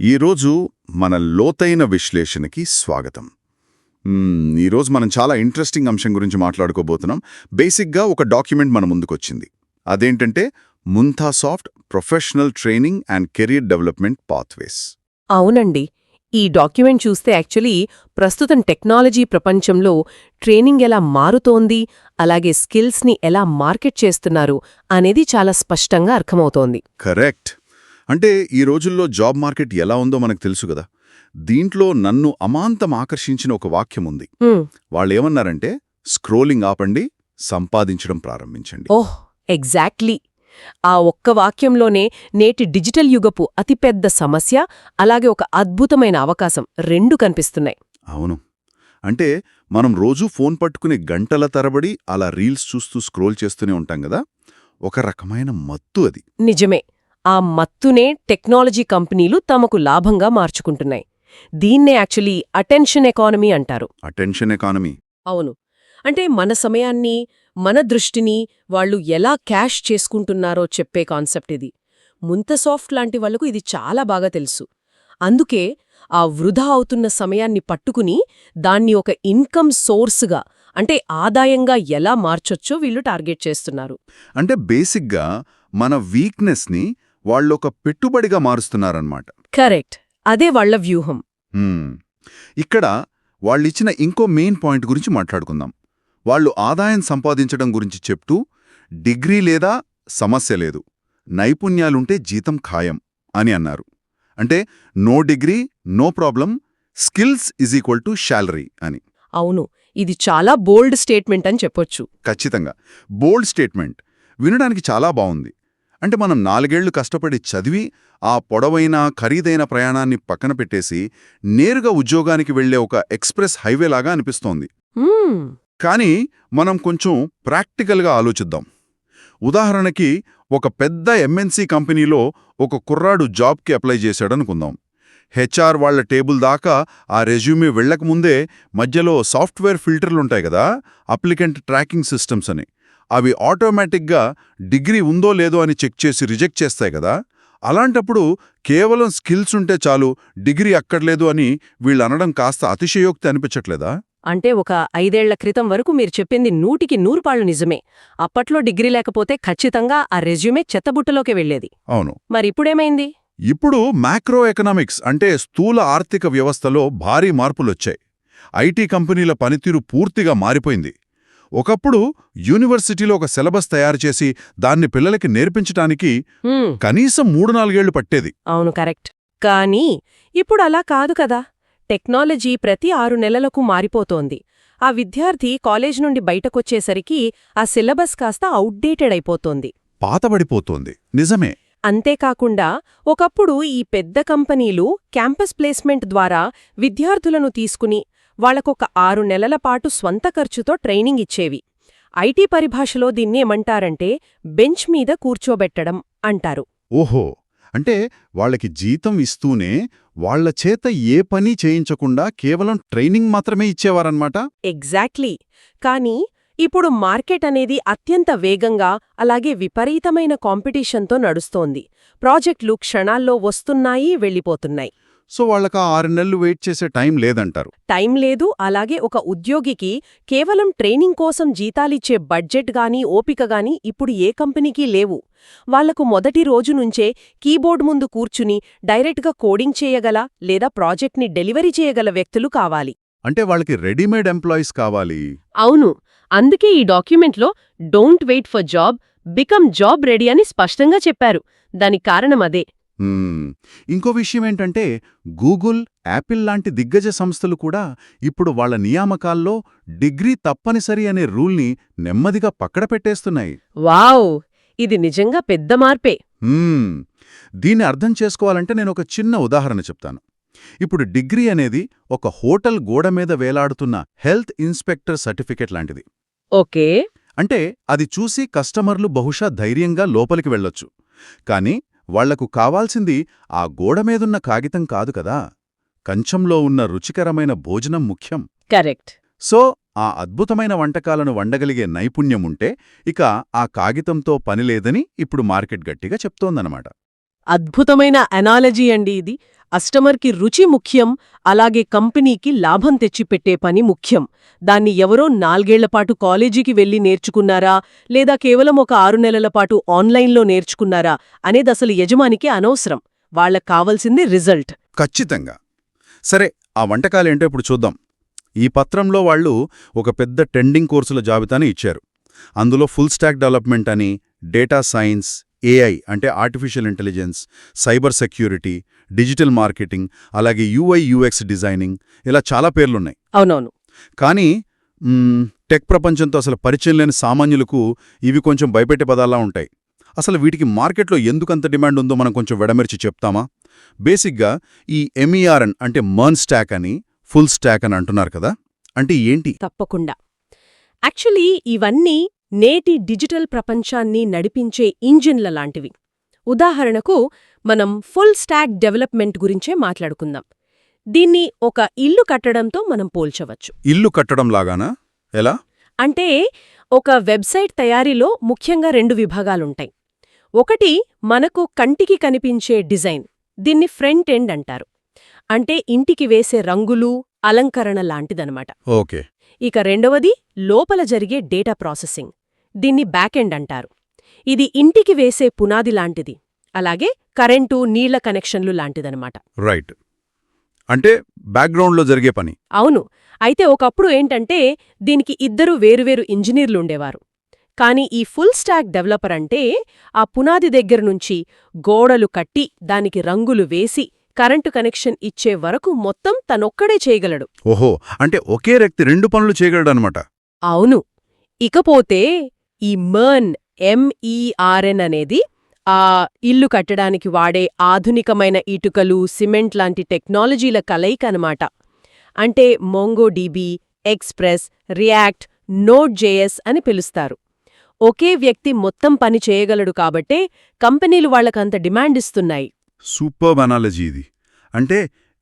ఈరోజు మన లోతైన విశ్లేషణకి స్వాగతం. ఈరోజు మనం చాలా ఇంట్రెస్టింగ్ అంశం గురించి మాట్లాడుకోబోతున్నాం. బేసిక్గా ఒక డాక్యుమెంట్ మన ముందుకొచ్చింది. అదేంటంటే ముంతాసాఫ్ట్ professional training and career development pathways. అవునండి. ఈ డాక్యుమెంట్ చూస్తే యాక్చువల్లీ ప్రస్తుతం టెక్నాలజీ ప్రపంచంలో ట్రైనింగ్ ఎలా మారుతోంది, అలాగే స్కిల్స్ని ఎలా మార్కెట్ చేస్తున్నారు అనేది చాలా స్పష్టంగా అర్థమవుతోంది. కరెక్ట్. అంటే ఈ రోజుల్లో జాబ్ మార్కెట్ ఎలా ఉందో మనకు తెలుసు కదా. దీంట్లో నన్ను అమాంతం ఆకర్షించిన ఒక వాక్యం ఉంది. వాళ్ళేమన్నారంటే స్క్రోలింగ్ ఆపండి, సంపాదించడం ప్రారంభించండి. ఓహ్, ఎగ్జాక్ట్లీ. ఆ ఒక్క వాక్యంలోనే నేటి డిజిటల్ యుగపు అతిపెద్ద సమస్య, అలాగే ఒక అద్భుతమైన అవకాశం రెండూ కనిపిస్తున్నాయి. అవును. అంటే మనం రోజూ ఫోన్ పట్టుకుని గంటల తరబడి అలా రీల్స్ చూస్తూ స్క్రోల్ చేస్తూనే ఉంటాం కదా. ఒక రకమైన మత్తు అది. నిజమే. ఆ మత్తునే టెక్నాలజీ కంపెనీలు తమకు లాభంగా మార్చుకుంటున్నాయి. దీన్నే యాక్చువల్లీ అటెన్షన్ ఎకానమీ అంటారు. Attention economy. అవును. అంటే మన సమయాన్ని, మన దృష్టిని వాళ్ళు ఎలా క్యాష్ చేసుకుంటున్నారో చెప్పే కాన్సెప్ట్ ఇది. ముంతసాఫ్ట్ లాంటి వాళ్లకు ఇది చాలా బాగా తెలుసు. అందుకే ఆ వృధా అవుతున్న సమయాన్ని పట్టుకుని దాన్ని ఒక ఇన్కమ్ సోర్స్గా, అంటే ఆదాయంగా ఎలా మార్చొచ్చో వీళ్ళు టార్గెట్ చేస్తున్నారు. అంటే బేసిక్గా మన వీక్నెస్ని వాళ్ళొక పెట్టుబడిగా మారుస్తున్నారన్నమాట. కరెక్ట్. అదే వాళ్ల వ్యూహం. ఇక్కడ వాళ్ళిచ్చిన ఇంకో మెయిన్ పాయింట్ గురించి మాట్లాడుకుందాం. వాళ్ళు ఆదాయం సంపాదించడం గురించి చెప్తూ డిగ్రీ లేదా సమస్య లేదు, నైపుణ్యాలుంటే జీతం ఖాయం అని అన్నారు. అంటే no degree no problem, skills is equal to salary అని. అవును, ఇది చాలా బోల్డ్ స్టేట్మెంట్ అని చెప్పొచ్చు. ఖచ్చితంగా బోల్డ్ స్టేట్మెంట్. వినడానికి చాలా బావుంది. అంటే మనం 4 ఏళ్లు కష్టపడి చదివి ఆ పొడవైన ఖరీదైన ప్రయాణాన్ని పక్కన పెట్టేసి నేరుగా ఉద్యోగానికి వెళ్లే ఒక ఎక్స్ప్రెస్ హైవేలాగా అనిపిస్తోంది. కానీ మనం కొంచెం ప్రాక్టికల్గా ఆలోచిద్దాం. ఉదాహరణకి ఒక పెద్ద ఎంఎన్సీ కంపెనీలో ఒక కుర్రాడు జాబ్కి అప్లై చేశాడనుకుందాం. హెచ్ఆర్ వాళ్ల టేబుల్ దాకా ఆ రెజ్యూమే వెళ్లకముందే మధ్యలో సాఫ్ట్వేర్ ఫిల్టర్లుంటాయి కదా, అప్లికెంట్ ట్రాకింగ్ సిస్టమ్స్ అని. అవి ఆటోమేటిక్గా డిగ్రీ ఉందో లేదో అని చెక్ చేసి రిజెక్ట్ చేస్తాయి కదా. అలాంటప్పుడు కేవలం స్కిల్స్ ఉంటే చాలు, డిగ్రీ అక్కర్లేదు అని వీళ్ళు అనడం కాస్త అతిశయోక్తి అనిపించట్లేదా? అంటే ఒక 5 ఏళ్ల క్రితం వరకు మీరు చెప్పింది 100% నిజమే. అప్పట్లో డిగ్రీ లేకపోతే ఖచ్చితంగా ఆ రెజ్యూమే చెత్తబుట్టలోకి వెళ్లేది. అవును. మరిప్పుడేమైంది? ఇప్పుడు మ్యాక్రో ఎకనామిక్స్ అంటే స్థూల ఆర్థిక వ్యవస్థలో భారీ మార్పులొచ్చాయి. ఐటీ కంపెనీల పనితీరు పూర్తిగా మారిపోయింది. ఒకప్పుడు యూనివర్సిటీలో ఒక సిలబస్ తయారు చేసి దాన్ని పిల్లలకి నేర్పించటానికి కనీసం 3-4 ఏళ్లు పట్టేది. అవును, కరెక్ట్. కానీ ఇప్పుడు అలా కాదు కదా. టెక్నాలజీ ప్రతి 6 నెలలకు మారిపోతోంది. ఆ విద్యార్థి కాలేజ్ నుండి బయటకొచ్చేసరికి ఆ సిలబస్ కాస్త అవుట్డేటెడ్ అయిపోతోంది, పాతబడిపోతోంది. నిజమే. అంతేకాకుండా ఒకప్పుడు ఈ పెద్ద కంపెనీలు క్యాంపస్ ప్లేస్మెంట్ ద్వారా విద్యార్థులను తీసుకుని వాళ్లకొక 6 నెలల పాటు స్వంత ఖర్చుతో ట్రైనింగ్ ఇచ్చేవి. ఐటీ పరిభాషలో దీన్నేమంటారంటే బెంచ్ మీద కూర్చోబెట్టడం అంటారు. ఓహో, అంటే వాళ్ళకి జీతం ఇస్తూనే వాళ్ల చేత ఏ పని చేయించకుండా కేవలం ట్రైనింగ్ మాత్రమే ఇచ్చేవారన్నమాట. ఎగ్జాక్ట్లీ. కానీ ఇప్పుడు మార్కెట్ అనేది అత్యంత వేగంగా, అలాగే విపరీతమైన కాంపిటీషన్తో నడుస్తోంది. ప్రాజెక్టులు క్షణాల్లో వస్తున్నాయి, వెళ్ళిపోతున్నాయి. సో వాళ్ళకా 6 నెలలు వెయిట్ చేసే టైం లేదంటారు. టైం లేదు. అలాగే ఒక ఉద్యోగికి కేవలం ట్రైనింగ్ కోసం జీతాలిచ్చే బడ్జెట్ గానీ ఓపిక గానీ ఇప్పుడు ఏ కంపెనీకీ లేవు. వాళ్లకు మొదటి రోజు నుంచే కీబోర్డ్ ముందు కూర్చుని డైరెక్ట్గా కోడింగ్ చేయగల లేదా ప్రాజెక్ట్ని డెలివరీ చేయగల వ్యక్తులు కావాలి. అంటే వాళ్ళకి రెడీమేడ్ ఎంప్లాయీస్ కావాలి. అవును. అందుకే ఈ డాక్యుమెంట్లో don't wait for job, become job ready అని స్పష్టంగా చెప్పారు. దానికి కారణం అదే. ఇంకో విషయమేంటంటే గూగుల్, యాపిల్ లాంటి దిగ్గజ సంస్థలు కూడా ఇప్పుడు వాళ్ల నియామకాల్లో డిగ్రీ తప్పనిసరి అనే రూల్ని నెమ్మదిగా పక్కన పెట్టేస్తున్నాయి. వావ్, ఇది నిజంగా పెద్ద మార్పే. దీన్ని అర్థం చేసుకోవాలంటే నేనొక చిన్న ఉదాహరణ చెప్తాను. ఇప్పుడు డిగ్రీ అనేది ఒక హోటల్ గోడ మీద వేలాడుతున్న హెల్త్ ఇన్స్పెక్టర్ సర్టిఫికెట్ లాంటిది. ఓకే. అంటే అది చూసి కస్టమర్లు బహుశా ధైర్యంగా లోపలికి వెళ్ళొచ్చు. కానీ వాళ్లకు కావాల్సింది ఆ గోడమీదున్న కాగితం కాదు కదా, కంచంలో ఉన్న రుచికరమైన భోజనం ముఖ్యం. కరెక్ట్. సో ఆ అద్భుతమైన వంటకాలను వండగలిగే నైపుణ్యముంటే ఇక ఆ కాగితంతో పనిలేదని ఇప్పుడు మార్కెట్ గట్టిగా చెప్తోందనమాట. అద్భుతమైన అనాలజీ అండి ఇది. కస్టమర్కి రుచి ముఖ్యం, అలాగే కంపెనీకి లాభం తెచ్చిపెట్టే పని ముఖ్యం. దాన్ని ఎవరో 4 ఏళ్లపాటు కాలేజీకి వెళ్లి నేర్చుకున్నారా లేదా కేవలం ఒక 6 నెలల పాటు ఆన్లైన్లో నేర్చుకున్నారా అనేదసలు యజమానికి అనవసరం. వాళ్లకు కావలసింది రిజల్ట్. ఖచ్చితంగా. సరే, ఆ వంటకాలేంటో ఇప్పుడు చూద్దాం. ఈ పత్రంలో వాళ్ళు ఒక పెద్ద ట్రెండింగ్ కోర్సుల జాబితాని ఇచ్చారు. అందులో ఫుల్ స్టాక్ డెవలప్మెంట్ అని, డేటా సైన్స్, ఏఐ అంటే artificial intelligence, cyber security, digital marketing, అలాగే యూఐ యూఎక్స్ డిజైనింగ్, ఇలా చాలా పేర్లున్నాయి. అవునవును. కానీ టెక్ ప్రపంచంతో అసలు పరిచయం లేని సామాన్యులకు ఇవి కొంచెం భయపెట్టే పదాల్లా ఉంటాయి. అసలు వీటికి మార్కెట్లో ఎందుకంత డిమాండ్ ఉందో మనం కొంచెం వెడమెర్చి చెప్తామా? బేసిక్గా ఈ ఎంఈఆర్ఎన్ అంటే మర్న్ స్టాక్ అని, ఫుల్ స్టాక్ అని అంటున్నారు కదా, అంటే ఏంటి? తప్పకుండా. యాక్చువల్లీ ఇవన్నీ నేటి డిజిటల్ ప్రపంచాన్ని నడిపించే ఇంజిన్ల లాంటివి. ఉదాహరణకు మనం ఫుల్ స్టాక్ డెవలప్మెంట్ గురించే మాట్లాడుకుందాం. దీన్ని ఒక ఇల్లు కట్టడంతో మనం పోల్చవచ్చు. ఇల్లు కట్టడం లాగానా? ఎలా? అంటే ఒక వెబ్సైట్ తయారీలో ముఖ్యంగా 2 విభాగాలుంటాయి. ఒకటి మనకు కంటికి కనిపించే డిజైన్, దీన్ని ఫ్రంట్ ఎండ్ అంటారు. అంటే ఇంటికి వేసే రంగులు, అలంకరణ లాంటిదనమాట. ఓకే. ఇక రెండవది లోపల జరిగే డేటా ప్రాసెసింగ్, దీన్ని బ్యాక్ ఎండ్ అంటారు. ఇది ఇంటికి వేసే పునాది లాంటిది, అలాగే కరెంటు, నీళ్ల కనెక్షన్లు లాంటిదనమాట. రైట్. అంటే బ్యాక్గ్రౌండ్లో జరిగే పని. అవును. అయితే ఒకప్పుడు ఏంటంటే దీనికి 2 వేరువేరు ఇంజనీర్లుండేవారు. కానీ ఈ ఫుల్ స్టాక్ డెవలపర్ అంటే ఆ పునాది దగ్గరనుంచి గోడలు కట్టి, దానికి రంగులు వేసి, కరెంటు కనెక్షన్ ఇచ్చే వరకు మొత్తం తనొక్కడే చేయగలడు. ఓహో, అంటే ఒకే వ్యక్తి 2 పనులు చేయగలడనమాట. అవును. ఇకపోతే ఈ మర్న్ MERN అనేది ఆ ఇల్లు కట్టడానికి వాడే ఆధునికమైన ఇటుకలు, సిమెంట్ లాంటి టెక్నాలజీల కలయిక అనమాట. అంటే మోంగోడీబీ, ఎక్స్‌ప్రెస్, రియాక్ట్, నోడ్.js అని పిలుస్తారు. ఒకే వ్యక్తి మొత్తం పని చేయగలడు కాబట్టే కంపెనీలు వాళ్లకంత డిమాండిస్తున్నాయి. సూపర్బ్ అనాలజీ ఇది. అంటే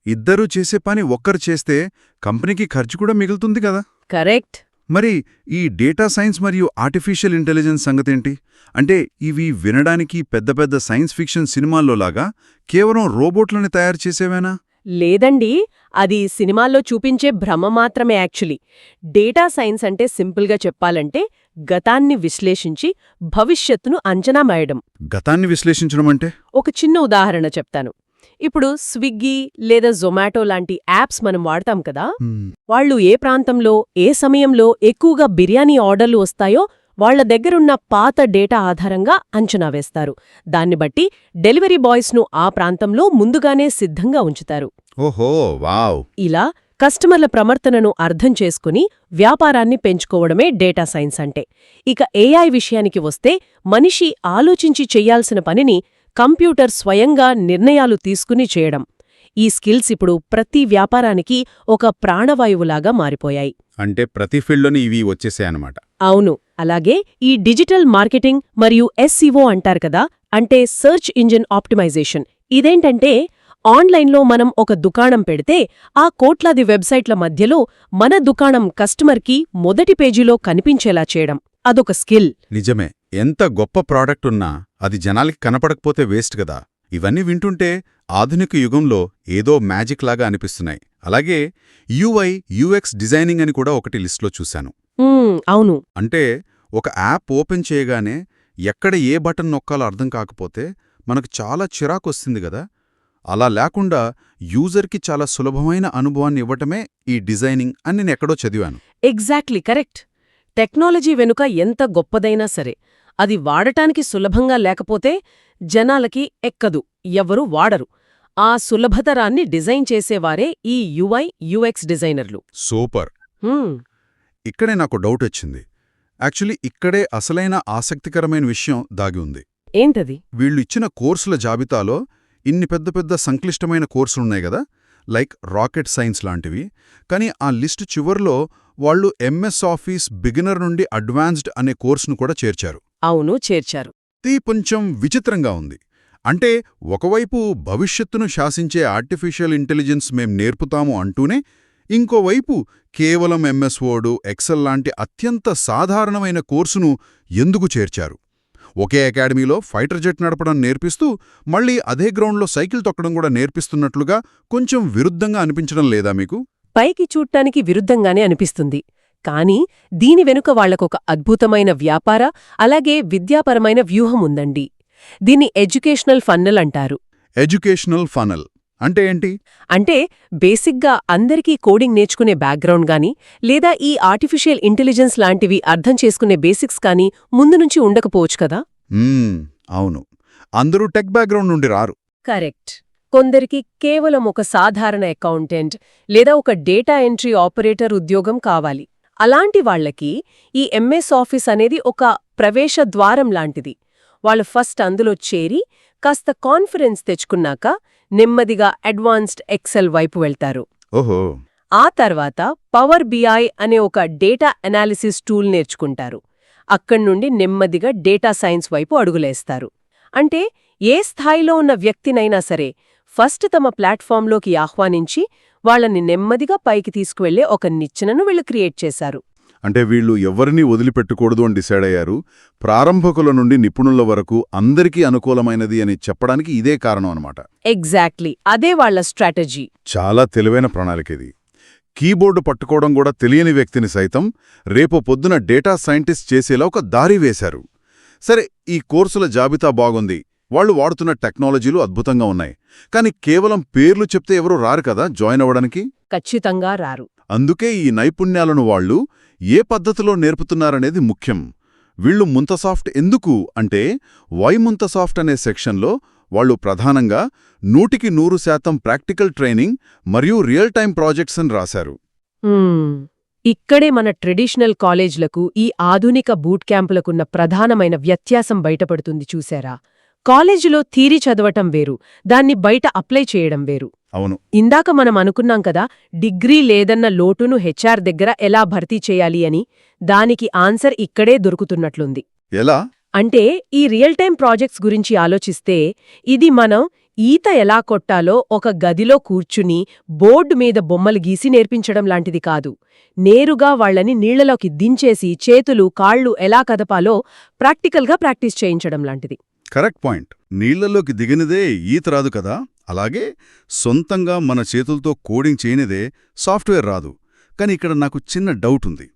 ఇద్దరూ చేసే పని ఒక్కరు చేస్తే కంపెనీకి ఖర్చు కూడా మిగులుతుంది కదా. కరెక్ట్. మరి ఈ డేటా సైన్స్ మరియు ఆర్టిఫిషియల్ ఇంటెలిజెన్స్ సంగతేంటి? అంటే ఇవి వినడానికి పెద్ద పెద్ద సైన్స్ ఫిక్షన్ సినిమాల్లోలాగా కేవలం రోబోట్లని తయారు చేసేవేనా? లేదండి, అది సినిమాల్లో చూపించే భ్రమ మాత్రమే యాక్చువల్లీ. డేటా సైన్స్ అంటే సింపుల్గా చెప్పాలంటే గతాన్ని విశ్లేషించి భవిష్యత్తును అంచనా వేయడం. గతాన్ని విశ్లేషించడం అంటే? ఒక చిన్న ఉదాహరణ చెప్తాను. ఇప్పుడు స్విగ్గీ లేదా జొమాటో లాంటి యాప్స్ మనం వాడతాం కదా, వాళ్ళు ఏ ప్రాంతంలో, ఏ సమయంలో ఎక్కువగా బిర్యానీ ఆర్డర్లు వస్తాయో వాళ్ల దగ్గరున్న పాత డేటా ఆధారంగా అంచనా వేస్తారు. దాన్ని బట్టి డెలివరీ బాయ్స్ను ఆ ప్రాంతంలో ముందుగానే సిద్ధంగా ఉంచుతారు. ఓహో, వావ్! ఇలా కస్టమర్ల ప్రవర్తనను అర్థం చేసుకుని వ్యాపారాన్ని పెంచుకోవడమే డేటా సైన్స్ అంటే. ఇక ఏఐ విషయానికి వస్తే మనిషి ఆలోచించి చెయ్యాల్సిన పనిని కంప్యూటర్ స్వయంగా నిర్ణయాలు తీసుకుని చేయడం. ఈ స్కిల్స్ ఇప్పుడు ప్రతి వ్యాపారానికి ఒక ప్రాణవాయువులాగా మారిపోయాయి. అంటే ప్రతి ఫీల్డ్లోని ఇవి వచ్చేసాయన్నమాట. అవును. అలాగే ఈ డిజిటల్ మార్కెటింగ్ మరియు SEO అంటారు కదా, అంటే సర్చ్ ఇంజిన్ ఆప్టిమైజేషన్. ఇదేంటంటే ఆన్లైన్లో మనం ఒక దుకాణం పెడితే ఆ కోట్లాది వెబ్సైట్ల మధ్యలో మన దుకాణం కస్టమర్కి మొదటి పేజీలో కనిపించేలా చేయడం. అదొక స్కిల్. నిజమే. ఎంత గొప్ప ప్రాడక్ట్ ఉన్నా అది జనాలకి కనపడకపోతే వేస్ట్ కదా. ఇవన్నీ వింటుంటే ఆధునిక యుగంలో ఏదో మ్యాజిక్ లాగా అనిపిస్తున్నాయి. అలాగే UI UX డిజైనింగ్ అని కూడా ఒకటి లిస్ట్లో చూశాను. అవును. అంటే ఒక యాప్ ఓపెన్ చేయగానే ఎక్కడ ఏ బటన్ నొక్కాలో అర్థం కాకపోతే మనకు చాలా చిరాకొస్తుంది కదా. అలా లేకుండా యూజర్కి చాలా సులభమైన అనుభవాన్ని ఇవ్వటమే ఈ డిజైనింగ్ అని నేను ఎక్కడో చదివాను. Exactly correct. టెక్నాలజీ వెనుక ఎంత గొప్పదైనా సరే అది వాడటానికి సులభంగా లేకపోతే జనాలకి ఎక్కదు, ఎవ్వరూ వాడరు. ఆ సులభతరాన్ని డిజైన్ చేసేవారే ఈ UI UX డిజైనర్లు. సూపర్. ఇక్కడే నాకు డౌట్ వచ్చింది. యాక్చువల్లీ ఇక్కడే అసలైన ఆసక్తికరమైన విషయం దాగి ఉంది. ఏంటది? వీళ్ళు ఇచ్చిన కోర్సుల జాబితాలో ఇన్ని పెద్ద పెద్ద సంక్లిష్టమైన కోర్సులున్నాయి కదా, లైక్ రాకెట్ సైన్స్ లాంటివి. కానీ ఆ లిస్టు చివర్లో వాళ్ళు MS ఆఫీస్ బిగినర్ నుండి అడ్వాన్స్డ్ అనే కోర్సును కూడా చేర్చారు. అవును, చేర్చారు. ఇది కొంచెం విచిత్రంగా ఉంది. అంటే ఒకవైపు భవిష్యత్తును శాసించే ఆర్టిఫిషియల్ ఇంటెలిజెన్స్ మేం నేర్పుతాము అంటూనే, ఇంకోవైపు కేవలం MS వర్డ్, ఎక్సెల్ లాంటి అత్యంత సాధారణమైన కోర్సును ఎందుకు చేర్చారు? ఒకే అకాడమీలో ఫైటర్ జెట్ నడపడం నేర్పిస్తూ మళ్ళీ అదే గ్రౌండ్లో సైకిల్ తొక్కడం కూడా నేర్పిస్తున్నట్లుగా కొంచెం విరుద్ధంగా అనిపించడం లేదా మీకు? పైకి చూడ్డానికి విరుద్ధంగానే అనిపిస్తుంది. కానీ దీని వెనుక వాళ్లకొక అద్భుతమైన వ్యాపార అలాగే విద్యాపరమైన వ్యూహం ఉందండి. దీన్ని ఎడ్యుకేషనల్ ఫన్నల్ అంటారు. ఎడ్యుకేషనల్ ఫనల్ అంటే ఏంటి? అంటే బేసిక్గా అందరికీ కోడింగ్ నేర్చుకునే బ్యాక్గ్రౌండ్ గాని లేదా ఈ ఆర్టిఫిషియల్ ఇంటెలిజెన్స్ లాంటివి అర్థం చేసుకునే బేసిక్స్ కానీ ముందు నుంచి ఉండకపోవచ్చు కదా. అవును, అందరూ టెక్ బ్యాక్గ్రౌండ్ నుండి రారు. కరెక్ట్. కొందరికి కేవలం ఒక సాధారణ అకౌంటెంట్ లేదా ఒక డేటా ఎంట్రీ ఆపరేటర్ ఉద్యోగం కావాలి. అలాంటి వాళ్లకి ఈ ఎంఎస్ ఆఫీస్ అనేది ఒక ప్రవేశ ద్వారం లాంటిది. వాళ్ళు ఫస్ట్ అందులో చేరి కాస్త కాన్ఫిడెన్స్ తెచ్చుకున్నాక నెమ్మదిగా అడ్వాన్స్డ్ ఎక్సెల్ వైపు వెళ్తారు. ఓహో. ఆ తర్వాత పవర్ బిఐ అనే ఒక డేటా అనాలిసిస్ టూల్ నేర్చుకుంటారు. అక్కడ్నుండి నెమ్మదిగా డేటా సైన్స్ వైపు అడుగులేస్తారు. అంటే ఏ స్థాయిలో ఉన్న వ్యక్తినైనా సరే ఫస్ట్ తమ ప్లాట్ఫాంలోకి ఆహ్వానించి వాళ్ళని నెమ్మదిగా పైకి తీసుకువెళ్లే ఒక నిచ్చెనను వీళ్ళు క్రియేట్ చేశారు. అంటే వీళ్ళు ఎవరినీ వదిలిపెట్టకూడదు అని డిసైడ్ అయ్యారు. ప్రారంభకుల నుండి నిపుణుల వరకు అందరికీ అనుకూలమైనది అని చెప్పడానికి ఇదే కారణం అన్నమాట. ఎగ్జాక్ట్లీ, అదే వాళ్ల స్ట్రాటజీ. చాలా తెలివైన ప్రణాళిక ఇది. కీబోర్డు పట్టుకోవడం కూడా తెలియని వ్యక్తిని సైతం రేపు పొద్దున డేటా సైంటిస్ట్ చేసేలా ఒక దారి వేశారు. సరే, ఈ కోర్సుల జాబితా బాగుంది, వాళ్ళు వాడుతున్న టెక్నాలజీలు అద్భుతంగా ఉన్నాయి. కానీ కేవలం పేర్లు చెప్తే ఎవరూ రారు కదా జాయిన్ అవ్వడానికి. ఖచ్చితంగా రారు. అందుకే ఈ నైపుణ్యాలను వాళ్ళు ఏ పద్ధతిలో నేర్పుతున్నారనేది ముఖ్యం. వీళ్ళు ముంతసాఫ్ట్ ఎందుకు అంటే వై ముంతసాఫ్ట్ అనే సెక్షన్లో వాళ్ళు ప్రధానంగా 100% ప్రాక్టికల్ ట్రైనింగ్ మరియు రియల్ టైం ప్రాజెక్ట్స్ అని రాశారు. ఇక్కడే మన ట్రెడిషనల్ కాలేజ్లకు ఈ ఆధునిక బూట్ క్యాంపులకున్న ప్రధానమైన వ్యత్యాసం బయటపడుతుంది చూశారా. కాలేజీలో థీరీ చదవటం వేరు, దాన్ని బయట అప్లై చేయడం వేరు. అవును. ఇందాక మనం అనుకున్నాం కదా, డిగ్రీ లేదన్న లోటును హెచ్ఆర్ దగ్గర ఎలా భర్తీ చేయాలి అని. దానికి ఆన్సర్ ఇక్కడే దొరుకుతున్నట్లుంది. ఎలా అంటే ఈ రియల్ టైం ప్రాజెక్ట్స్ గురించి ఆలోచిస్తే ఇది మనం ఈత ఎలా కొట్టాలో ఒక గదిలో కూర్చుని బోర్డు మీద బొమ్మలు గీసి నేర్పించడం లాంటిది కాదు. నేరుగా వాళ్లని నీళ్లలోకి దించేసి చేతులు కాళ్ళు ఎలా కదపాలో ప్రాక్టికల్గా ప్రాక్టీస్ చేయించడం లాంటిది. Correct point. నీళ్లలోకి దిగినదే ఈత రాదు కదా, అలాగే సొంతంగా మన చేతులతో కోడింగ్ చేయనిదే సాఫ్ట్వేర్ రాదు. కానీ ఇక్కడ నాకు చిన్న డౌట్ ఉంది.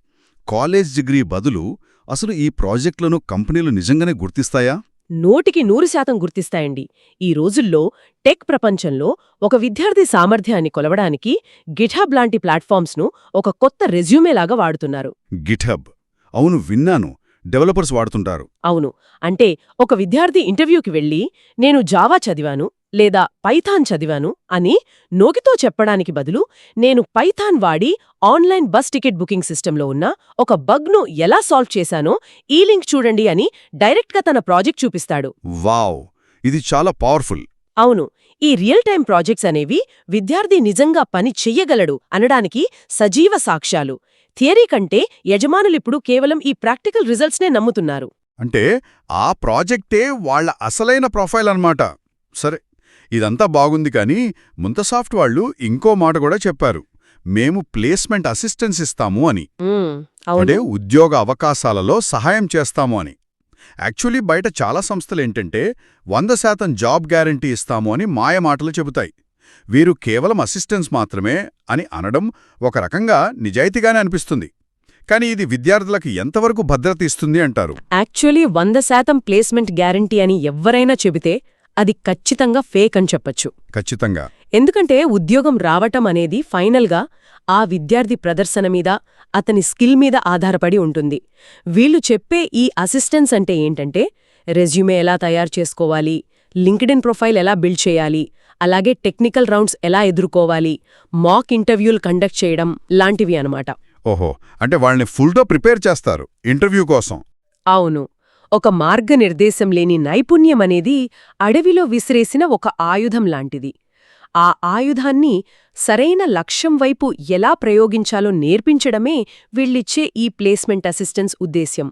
కాలేజ్ డిగ్రీ బదులు అసలు ఈ ప్రాజెక్టులను కంపెనీలు నిజంగానే గుర్తిస్తాయా? 100% గుర్తిస్తాయండి. ఈ రోజుల్లో టెక్ ప్రపంచంలో ఒక విద్యార్థి సామర్థ్యాన్ని కొలవడానికి గిట్హబ్ లాంటి ప్లాట్ఫామ్స్ను ఒక కొత్త రెజ్యూమేలాగా వాడుతున్నారు. గిట్హబ్, అవును విన్నాను, డెవలపర్స్ వాడుతుంటారు. అవును. అంటే ఒక విద్యార్థి ఇంటర్వ్యూకి వెళ్ళి నేను జావా చదివాను లేదా పైథాన్ చదివాను అని నోటితో చెప్పడానికి బదులు నేను పైథాన్ వాడి ఆన్లైన్ బస్ టికెట్ బుకింగ్ సిస్టంలో ఉన్న ఒక బగ్ను ఎలా సాల్వ్ చేశానో ఈ లింక్ చూడండి అని డైరెక్ట్గా తన ప్రాజెక్ట్ చూపిస్తాడు. వావ్, ఇది చాలా పవర్ఫుల్. అవును. ఈ రియల్ టైం ప్రాజెక్ట్స్ అనేవి విద్యార్థి నిజంగా పని చెయ్యగలడు అనడానికి సజీవ సాక్ష్యాలు. థియరీ కంటే యజమానులిప్పుడు కేవలం ఈ ప్రాక్టికల్ రిజల్ట్స్నే నమ్ముతున్నారు. అంటే ఆ ప్రాజెక్టే వాళ్ల అసలైన ప్రొఫైల్ అన్నమాట. సరే, ఇదంతా బాగుంది, కానీ ముంతసాఫ్ట్ వాళ్ళు ఇంకో మాట కూడా చెప్పారు. మేము ప్లేస్మెంట్ అసిస్టెన్స్ ఇస్తాము అని. అంటే ఉద్యోగ అవకాశాలలో సహాయం చేస్తాము అని. యాక్చువల్లీ బయట చాలా సంస్థలేంటంటే 100% జాబ్ గ్యారంటీ ఇస్తాము అని మాయమాటలు చెబుతాయి. వీరు కేవలం అసిస్టెన్స్ మాత్రమే అని అనడం ఒక రకంగా నిజాయితీగానే అనిపిస్తుంది. కానీ ఇది విద్యార్థులకు ఎంతవరకు భద్రత ఇస్తుంది అంటారు? యాక్చువల్లీ 100% ప్లేస్మెంట్ గ్యారంటీ అని ఎవ్వరైనా చెబితే అది ఖచ్చితంగా ఫేక్ అని చెప్పొచ్చు. ఖచ్చితంగా. ఎందుకంటే ఉద్యోగం రావటం అనేది ఫైనల్గా ఆ విద్యార్థి ప్రదర్శన మీద, అతని స్కిల్ మీద ఆధారపడి ఉంటుంది. వీళ్ళు చెప్పే ఈ అసిస్టెన్స్ అంటే ఏంటంటే రెజ్యూమే ఎలా తయారు చేసుకోవాలి, లింక్డ్ఇన్ ప్రొఫైల్ ఎలా బిల్డ్ చేయాలి, అలాగే టెక్నికల్ రౌండ్స్ ఎలా ఎదుర్కోవాలి, మాక్ ఇంటర్వ్యూలు కండక్ట్ చేయడం లాంటివి అనమాట. ఓహో, అంటే వాళ్ళని ఫుల్గా ప్రిపేర్ చేస్తారు ఇంటర్వ్యూ కోసం. అవును. ఒక మార్గనిర్దేశం లేని నైపుణ్యం అనేది అడవిలో విసిరేసిన ఒక ఆయుధం లాంటిది. ఆ ఆయుధాన్ని సరైన లక్ష్యం వైపు ఎలా ప్రయోగించాలో నేర్పించడమే వీళ్ళిచ్చే ఈ ప్లేస్మెంట్ అసిస్టెన్స్ ఉద్దేశ్యం.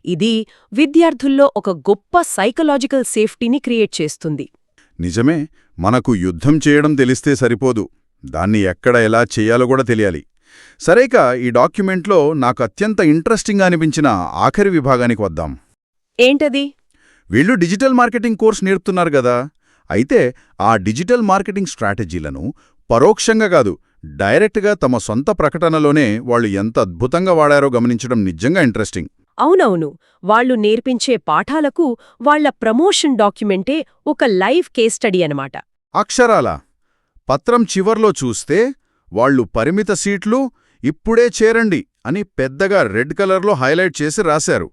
ఇది విద్యార్థుల్లో ఒక గొప్ప సైకలాజికల్ సేఫ్టీని క్రియేట్ చేస్తుంది. నిజమే, మనకు యుద్ధం చేయడం తెలిస్తే సరిపోదు, దాన్ని ఎక్కడ ఎలా చెయ్యాలో కూడా తెలియాలి. సరేక ఈ డాక్యుమెంట్లో నాకు అత్యంత ఇంట్రెస్టింగ్గా అనిపించిన ఆఖరి విభాగానికి వద్దాం. ఏంటది? వీళ్ళు డిజిటల్ మార్కెటింగ్ కోర్స్ నేర్పుతున్నారు గదా. అయితే ఆ డిజిటల్ మార్కెటింగ్ స్ట్రాటజీలను పరోక్షంగా కాదు, డైరెక్ట్గా తమ సొంత ప్రకటనలోనే వాళ్ళు ఎంత అద్భుతంగా వాడారో గమనించడం నిజంగా ఇంట్రెస్టింగ్. అవునవును. వాళ్ళు నేర్పించే పాఠాలకు వాళ్ళ ప్రమోషన్ డాక్యుమెంటే ఒక లైవ్ కేస్ స్టడీ అనమాట. అక్షరాల పత్రం చివర్లో చూస్తే వాళ్ళు పరిమిత సీట్లు, ఇప్పుడే చేరండి అని పెద్దగా రెడ్ కలర్లో హైలైట్ చేసి రాశారు.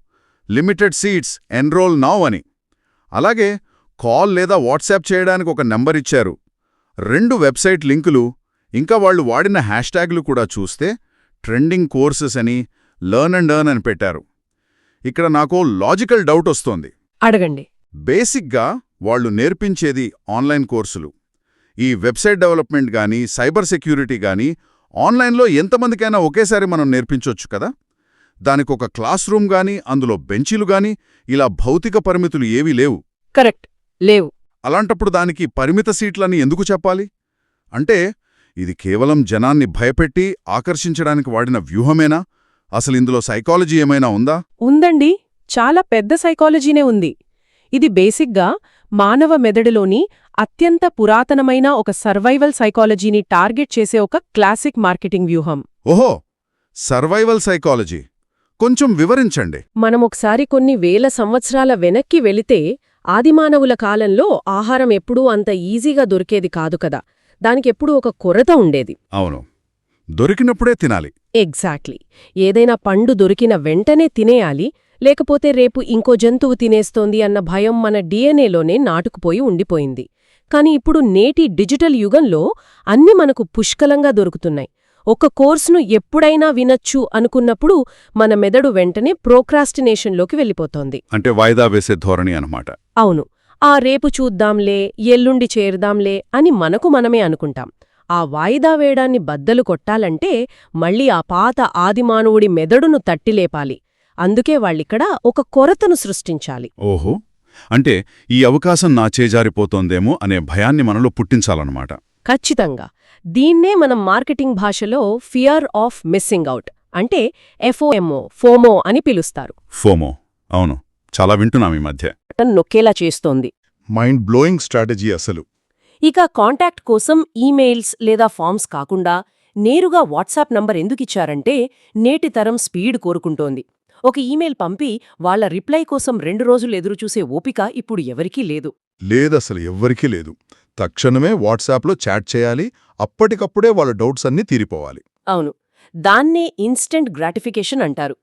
లిమిటెడ్ సీట్స్, ఎన్రోల్ నౌ అని. అలాగే కాల్ లేదా వాట్సాప్ చేయడానికి ఒక నెంబర్ ఇచ్చారు. 2 వెబ్సైట్ లింకులు, ఇంకా వాళ్ళు వాడిన హ్యాష్ట్యాగ్లు కూడా చూస్తే ట్రెండింగ్ కోర్సెస్ అని, లర్న్ అండ్ ఎర్న్ అని పెట్టారు. ఇక్కడ నాకో లాజికల్ డౌట్ వస్తోంది. అడగండి. బేసిక్గా వాళ్ళు నేర్పించేది ఆన్లైన్ కోర్సులు. ఈ వెబ్సైట్ డెవలప్మెంట్ గానీ, సైబర్ సెక్యూరిటీ గానీ ఆన్లైన్లో ఎంతమందికైనా ఒకేసారి మనం నేర్పించొచ్చు కదా. దానికొక క్లాస్ రూమ్ గానీ, అందులో బెంచీలు గానీ, ఇలా భౌతిక పరిమితులు ఏవీ లేవు. కరెక్ట్, లేవు. అలాంటప్పుడు దానికి పరిమిత సీట్లని ఎందుకు చెప్పాలి? అంటే ఇది కేవలం జనాన్ని భయపెట్టి ఆకర్షించడానికి వాడిన వ్యూహమేనా? అసలు ఇందులో సైకాలజీ ఏమైనా ఉందా? ఉందండి. చాలా పెద్ద సైకాలజీనే ఉంది. ఇది బేసిక్గా మానవ మెదడులోని అత్యంత పురాతనమైన ఒక సర్వైవల్ సైకాలజీని టార్గెట్ చేసే ఒక క్లాసిక్ మార్కెటింగ్ వ్యూహం. ఓహో, సర్వైవల్ సైకాలజీ కొంచెం వివరించండి. మనమొకసారి కొన్ని వేల సంవత్సరాల వెనక్కి వెళితే ఆదిమానవుల కాలంలో ఆహారం ఎప్పుడూ అంత ఈజీగా దొరికేది కాదు కదా. దానికెప్పుడూ ఒక కొరత ఉండేది. అవును, దొరికినప్పుడే తినాలి. ఎగ్జాక్ట్లీ. ఏదైనా పండు దొరికిన వెంటనే తినేయాలి, లేకపోతే రేపు ఇంకో జంతువు తినేస్తోంది అన్న భయం మన డిఎన్ఏలోనే నాటుకుపోయి ఉండిపోయింది. కాని ఇప్పుడు నేటి డిజిటల్ యుగంలో అన్ని మనకు పుష్కలంగా దొరుకుతున్నాయి. ఒక కోర్సును ఎప్పుడైనా వినొచ్చు అనుకున్నప్పుడు మన మెదడు వెంటనే ప్రోక్రాస్టినేషన్లోకి వెళ్ళిపోతోంది. అంటే వాయిదా వేసే ధోరణి అన్నమాట. అవును. ఆ రేపు చూద్దాంలే, ఎల్లుండి చేరదాంలే అని మనకు మనమే అనుకుంటాం. ఆ వాయిదా వేయడాన్ని బద్దలు కొట్టాలంటే మళ్ళీ ఆ పాత ఆదిమానవుడి మెదడును తట్టిలేపాలి. అందుకే వాళ్ళిక్కడ ఒక కొరతను సృష్టించాలి. ఓహో, అంటే ఈ అవకాశం నా చేజారిపోతోందేమో అనే భయాన్ని మనలో పుట్టించాలన్నమాట. ఖచ్చితంగా. దీన్నే మనం మార్కెటింగ్ భాషలో ఫియర్ ఆఫ్ మిస్సింగ్ అవుట్ అంటే ఫోమో అని పిలుస్తారు. ఫోమో, అవును, చాలా వింటున్నాం ఈ మధ్య. నొక్కేలా చేస్తోంది. మైండ్ బ్లోయింగ్ స్ట్రాటజీ అసలు. ఇక కాంటాక్ట్ కోసం ఈమెయిల్స్ లేదా ఫామ్స్ కాకుండా నేరుగా వాట్సాప్ నంబర్ ఎందుకిచ్చారంటే నేటి తరం స్పీడ్ కోరుకుంటోంది. ఒక ఈమెయిల్ పంపి వాళ్ల రిప్లై కోసం 2 రోజులు ఎదురుచూసే ఓపిక ఇప్పుడు ఎవరికీ లేదు. లేదసలు ఎవ్వరికీ లేదు. తక్షణమే వాట్సాప్లో చాట్ చేయాలి, అప్పటికప్పుడే వాళ్ళ డౌట్స్ అన్నీ తీరిపోవాలి. అవును, దాన్నే ఇన్స్టెంట్ గ్రాటిఫికేషన్ అంటారు.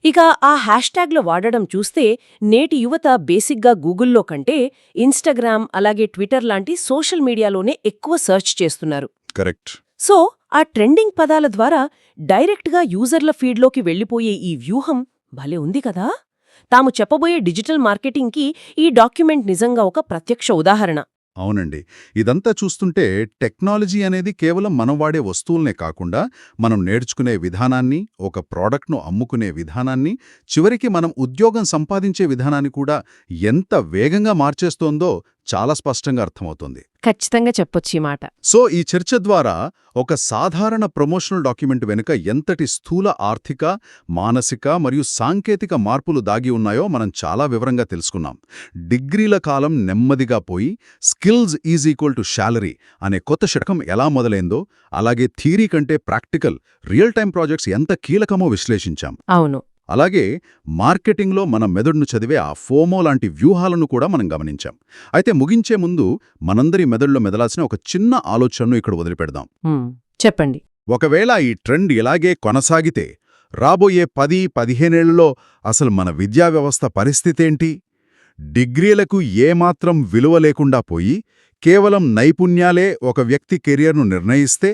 ఇక ఆ హ్యాష్ట్యాగ్లో వాడడం చూస్తే నేటి యువత బేసిక్గా గూగుల్లో కంటే ఇన్స్టాగ్రామ్ అలాగే ట్విట్టర్ లాంటి సోషల్ మీడియాలోనే ఎక్కువ సెర్చ్ చేస్తున్నారు. కరెక్ట్. సో ఆ ట్రెండింగ్ పదాల ద్వారా డైరెక్ట్గా యూజర్ల ఫీడ్లోకి వెళ్ళిపోయే ఈ వ్యూహం భలే ఉంది కదా. తాము చెప్పబోయే డిజిటల్ మార్కెటింగ్కి ఈ డాక్యుమెంట్ నిజంగా ఒక ప్రత్యక్ష ఉదాహరణ. అవునండి, ఇదంతా చూస్తుంటే టెక్నాలజీ అనేది కేవలం మనం వాడే వస్తువులనే కాకుండా మనం నేర్చుకునే విధానాన్ని, ఒక ప్రోడక్ట్ను అమ్ముకునే విధానాన్ని, చివరికి మనం ఉద్యోగం సంపాదించే విధానాన్ని కూడా ఎంత వేగంగా మార్చేస్తోందో చాలా స్పష్టంగా అర్థమవుతుంది. ఖచ్చితంగా చెప్పొచ్చు ఈ మాట. సో ఈ చర్చ ద్వారా ఒక సాధారణ ప్రమోషనల్ డాక్యుమెంట్ వెనుక ఎంతటి స్థూల ఆర్థిక, మానసిక మరియు సాంకేతిక మార్పులు దాగి ఉన్నాయో మనం చాలా వివరంగా తెలుసుకున్నాం. డిగ్రీల కాలం నెమ్మదిగా పోయి skills is equal to salary అనే కొత్త శకం ఎలా మొదలైందో, అలాగే థియరీ కంటే ప్రాక్టికల్, రియల్ టైం ప్రాజెక్ట్స్ ఎంత కీలకమో విశ్లేషించాం. అవును. అలాగే మార్కెటింగ్లో మన మెదడును చదివే ఆ ఫోమో లాంటి వ్యూహాలను కూడా మనం గమనించాం. అయితే ముగించే ముందు మనందరి మెదడులో మెదలాల్సిన ఒక చిన్న ఆలోచనను ఇక్కడ వదిలిపెడదాం. చెప్పండి. ఒకవేళ ఈ ట్రెండ్ ఇలాగే కొనసాగితే రాబోయే 10-15 ఏళ్లలో అసలు మన విద్యా వ్యవస్థ పరిస్థితేంటి? డిగ్రీలకు ఏమాత్రం విలువ లేకుండా పోయి కేవలం నైపుణ్యాలే ఒక వ్యక్తి కెరియర్ను నిర్ణయిస్తే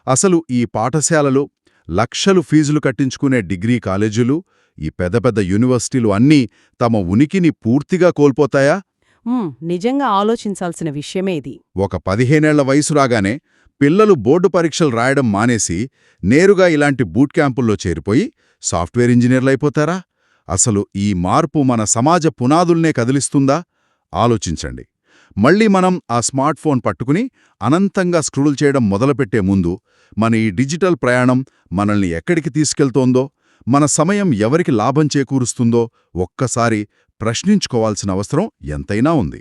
అసలు ఈ పాఠశాలలు, లక్షలు ఫీజులు కట్టించుకునే డిగ్రీ కాలేజీలు, ఈ పెద్ద పెద్ద యూనివర్సిటీలు అన్నీ తమ ఉనికిని పూర్తిగా కోల్పోతాయా? నిజంగా ఆలోచించాల్సిన విషయమే ఇది. ఒక 15 ఏళ్ల వయసు రాగానే పిల్లలు బోర్డు పరీక్షలు రాయడం మానేసి నేరుగా ఇలాంటి బూట్ క్యాంపుల్లో చేరిపోయి సాఫ్ట్వేర్ ఇంజనీర్లైపోతారా? అసలు ఈ మార్పు మన సమాజ పునాదుల్నే కదిలిస్తుందా? ఆలోచించండి. మళ్ళీ మనం ఆ స్మార్ట్ ఫోన్ పట్టుకుని అనంతంగా స్క్రోల్ చేయడం మొదలుపెట్టే ముందు మన ఈ డిజిటల్ ప్రయాణం మనల్ని ఎక్కడికి తీసుకెళ్తోందో, మన సమయం ఎవరికి లాభం చేకూరుస్తుందో ఒక్కసారి ప్రశ్నించుకోవాల్సిన అవసరం ఎంతైనా ఉంది.